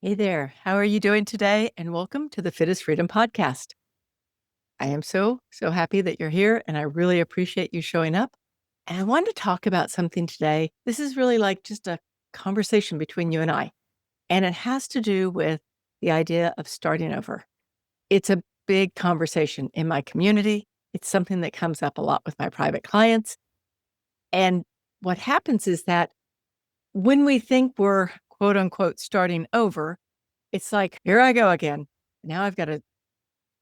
Hey there. How are you doing today? And welcome to the Fit is Freedom podcast. I am so happy that you're here and I really appreciate you showing up. And I wanted to talk about something today. This is really like just a conversation between you and I, and it has to do with the idea of starting over. It's a big conversation in my community. It's something that comes up a lot with my private clients. And what happens is that when we think we're quote unquote starting over, it's like, here I go again. Now I've got to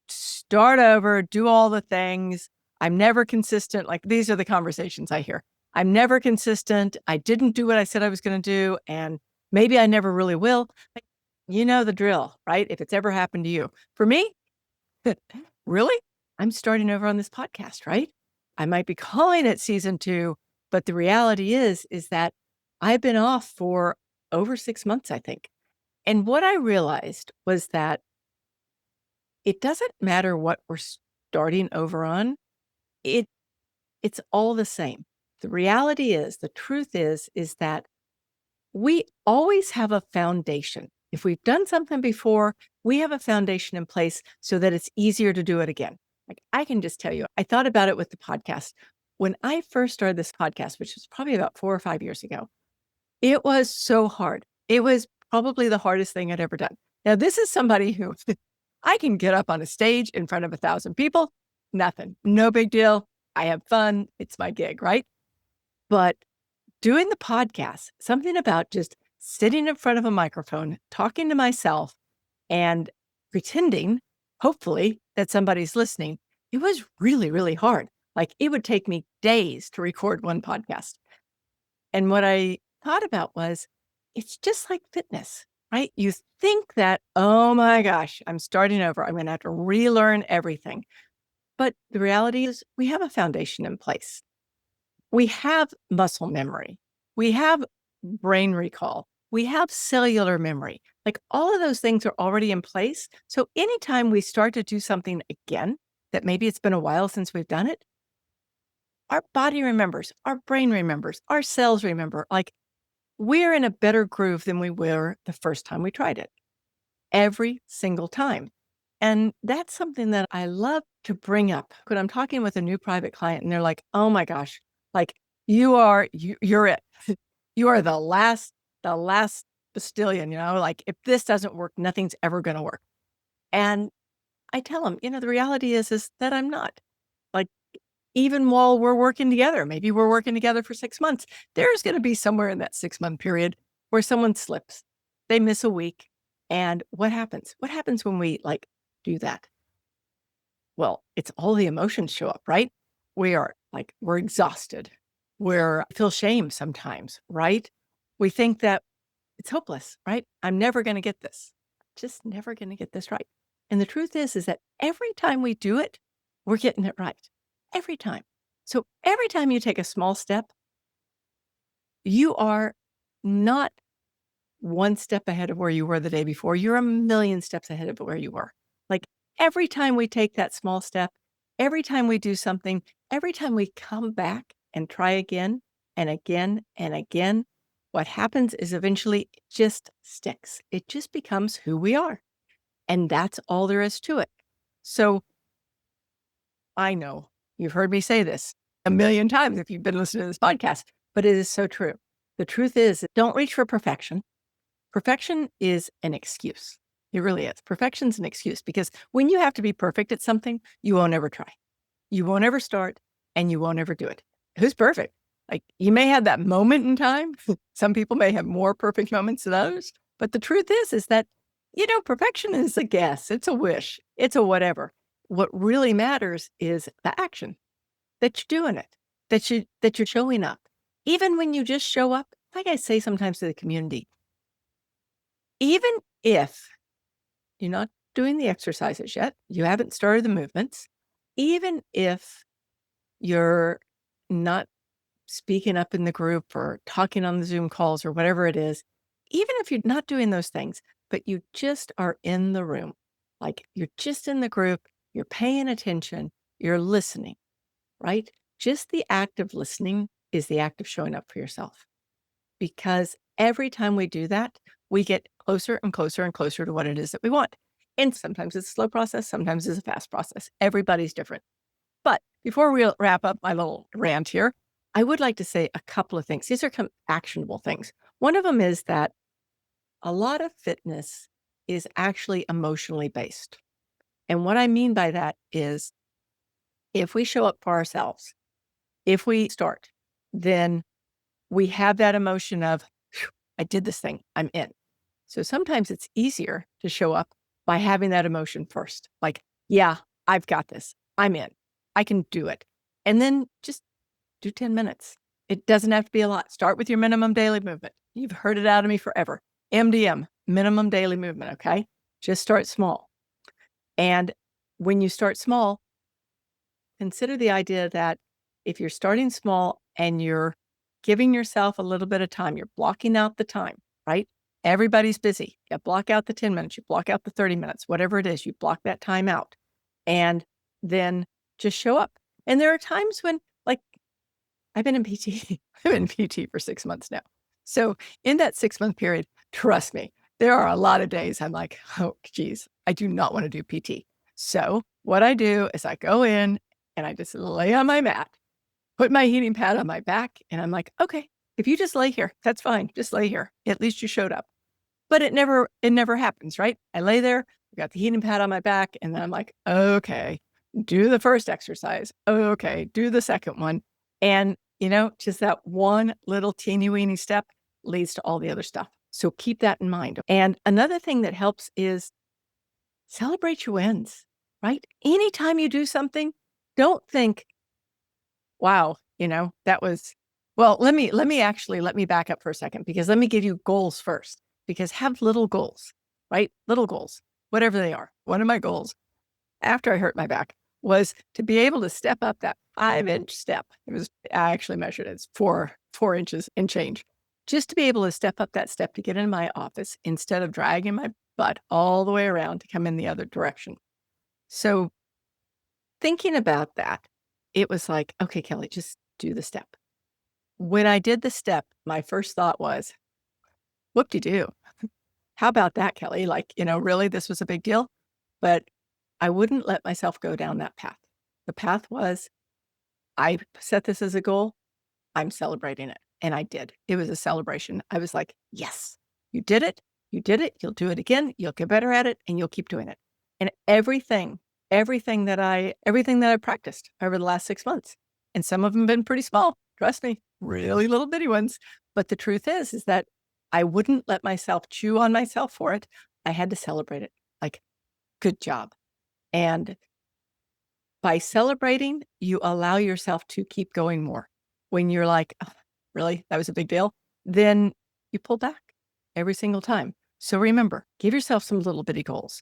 start over, do all the things. I'm never consistent. Like these are the conversations I hear. I'm never consistent. I didn't do what I said I was going to do. And maybe I never really will. Like, you know the drill, right? If it's ever happened to you. For me, really? I'm starting over on this podcast, right? I might be calling it season 2, but the reality is that I've been off for over 6 months, I think. And what I realized was that it doesn't matter what we're starting over on. It it's all the same. The reality is, the truth is that we always have a foundation. If we've done something before, we have a foundation in place so that it's easier to do it again. Like I can just tell you, I thought about it with the podcast. When I first started this podcast, which was probably about 4 or 5 years ago, it was so hard. It was probably the hardest thing I'd ever done. Now, this is somebody who I can get up on a stage in front of 1,000 people, nothing, no big deal. I have fun. It's my gig, right? But doing the podcast, something about just sitting in front of a microphone, talking to myself and pretending, hopefully, that somebody's listening, it was really, really hard. Like it would take me days to record one podcast. And what I thought about was, it's just like fitness, right? You think that, oh my gosh, I'm starting over. I'm going to have to relearn everything. But the reality is, we have a foundation in place. We have muscle memory. We have brain recall. We have cellular memory. Like all of those things are already in place. So anytime we start to do something again, that maybe it's been a while since we've done it, our body remembers, our brain remembers, our cells remember. Like we're in a better groove than we were the first time we tried it, every single time. And that's something that I love to bring up when I'm talking with a new private client and they're like, oh my gosh, like you're it. You are the last bastillion, like if this doesn't work, nothing's ever going to work. And I tell them, the reality is that I'm not. Like even while we're working together, maybe we're working together for 6 months, there's going to be somewhere in that 6-month period where someone slips, they miss a week. And what happens? What happens when we do that? Well, it's all the emotions show up, right? We're exhausted. We're feel shame sometimes, right? We think that it's hopeless, right? I'm never going to get this. Just never going to get this right. And the truth is that every time we do it, we're getting it right. Every time. So every time you take a small step, you are not one step ahead of where you were the day before. You're a million steps ahead of where you were. Like every time we take that small step, every time we do something, every time we come back and try again and again and again, what happens is eventually it just sticks. It just becomes who we are. And that's all there is to it. So I know you've heard me say this a million times if you've been listening to this podcast, but it is so true. The truth is, don't reach for perfection. Perfection is an excuse. It really is. Perfection's an excuse because when you have to be perfect at something, you won't ever try. You won't ever start and you won't ever do it. Who's perfect? Like you may have that moment in time. Some people may have more perfect moments than others. But the truth is that, perfection is a guess. It's a wish. It's a whatever. What really matters is the action that you're doing it, that you're showing up. Even when you just show up, like I say sometimes to the community, even if you're not doing the exercises yet, you haven't started the movements, even if you're not speaking up in the group or talking on the Zoom calls or whatever it is, even if you're not doing those things, but you just are in the room, like you're just in the group, you're paying attention, you're listening, right? Just the act of listening is the act of showing up for yourself because every time we do that, we get closer and closer and closer to what it is that we want. And sometimes it's a slow process, sometimes it's a fast process. Everybody's different. But before we wrap up my little rant here, I would like to say a couple of things. These are actionable things. One of them is that a lot of fitness is actually emotionally based. And what I mean by that is if we show up for ourselves, if we start, then we have that emotion of, "Phew, I did this thing, I'm in." So sometimes it's easier to show up by having that emotion first. Like, yeah, I've got this. I'm in. I can do it. And then just do 10 minutes. It doesn't have to be a lot. Start with your minimum daily movement. You've heard it out of me forever. MDM, minimum daily movement, okay? Just start small. And when you start small, consider the idea that if you're starting small and you're giving yourself a little bit of time, you're blocking out the time, right? Everybody's busy. You block out the 10 minutes, you block out the 30 minutes, whatever it is, you block that time out. And then just show up. And there are times when, like, I've been in PT. I've been in PT for 6 months now. So in that 6-month period, trust me, there are a lot of days I'm like, oh, geez, I do not want to do PT. So what I do is I go in and I just lay on my mat, put my heating pad on my back, and I'm like, okay, if you just lay here, that's fine. Just lay here. At least you showed up. But it never happens, right? I lay there, I got the heating pad on my back, and then I'm like, okay, do the first exercise. Okay, do the second one. And, just that one little teeny weeny step leads to all the other stuff. So keep that in mind. And another thing that helps is celebrate your wins, right? Anytime you do something, don't think, wow, that was well, let me back up for a second because let me give you goals first. Because have little goals, right? Little goals, whatever they are. One of my goals after I hurt my back was to be able to step up that 5-inch step. I actually measured it. It's 4 inches and change. Just to be able to step up that step to get in my office instead of dragging my butt all the way around to come in the other direction. So thinking about that, it was like, okay, Kelly, just do the step. When I did the step, my first thought was, whoop-de-doo. How about that, Kelly? Like, really, this was a big deal? But I wouldn't let myself go down that path. The path was, I set this as a goal. I'm celebrating it. And I did. It was a celebration. I was like, yes, you did it. You did it. You'll do it again. You'll get better at it and you'll keep doing it. And everything that I practiced over the last 6 months, and some of them have been pretty small, trust me, really little bitty ones. But the truth is that I wouldn't let myself chew on myself for it. I had to celebrate it. Like, good job. And by celebrating, you allow yourself to keep going more. When you're like, "Oh, really? That was a big deal?" Then you pull back every single time. So remember, give yourself some little bitty goals.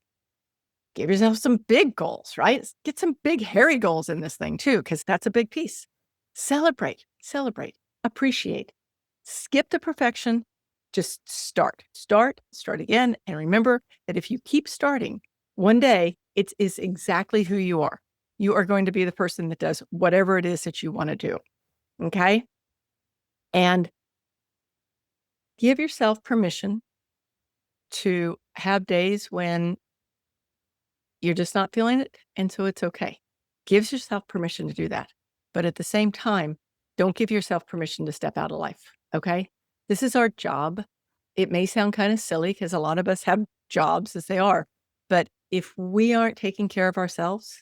Give yourself some big goals, right? Get some big, hairy goals in this thing too, because that's a big piece. Celebrate, appreciate. Skip the perfection. Just start again. And remember that if you keep starting, one day it is exactly who you are. You are going to be the person that does whatever it is that you want to do. Okay. And give yourself permission to have days when you're just not feeling it. And so it's okay. Give yourself permission to do that. But at the same time, don't give yourself permission to step out of life. Okay. This is our job. It may sound kind of silly because a lot of us have jobs as they are. But if we aren't taking care of ourselves,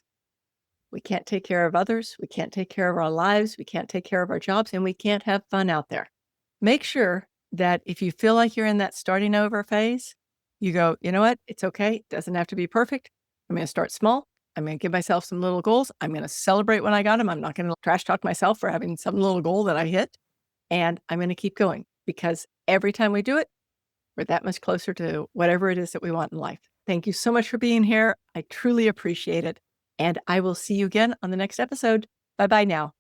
we can't take care of others. We can't take care of our lives. We can't take care of our jobs, and we can't have fun out there. Make sure that if you feel like you're in that starting over phase, you go, you know what? It's okay. It doesn't have to be perfect. I'm going to start small. I'm going to give myself some little goals. I'm going to celebrate when I got them. I'm not going to trash talk myself for having some little goal that I hit. And I'm going to keep going because every time we do it, we're that much closer to whatever it is that we want in life. Thank you so much for being here. I truly appreciate it. And I will see you again on the next episode. Bye-bye now.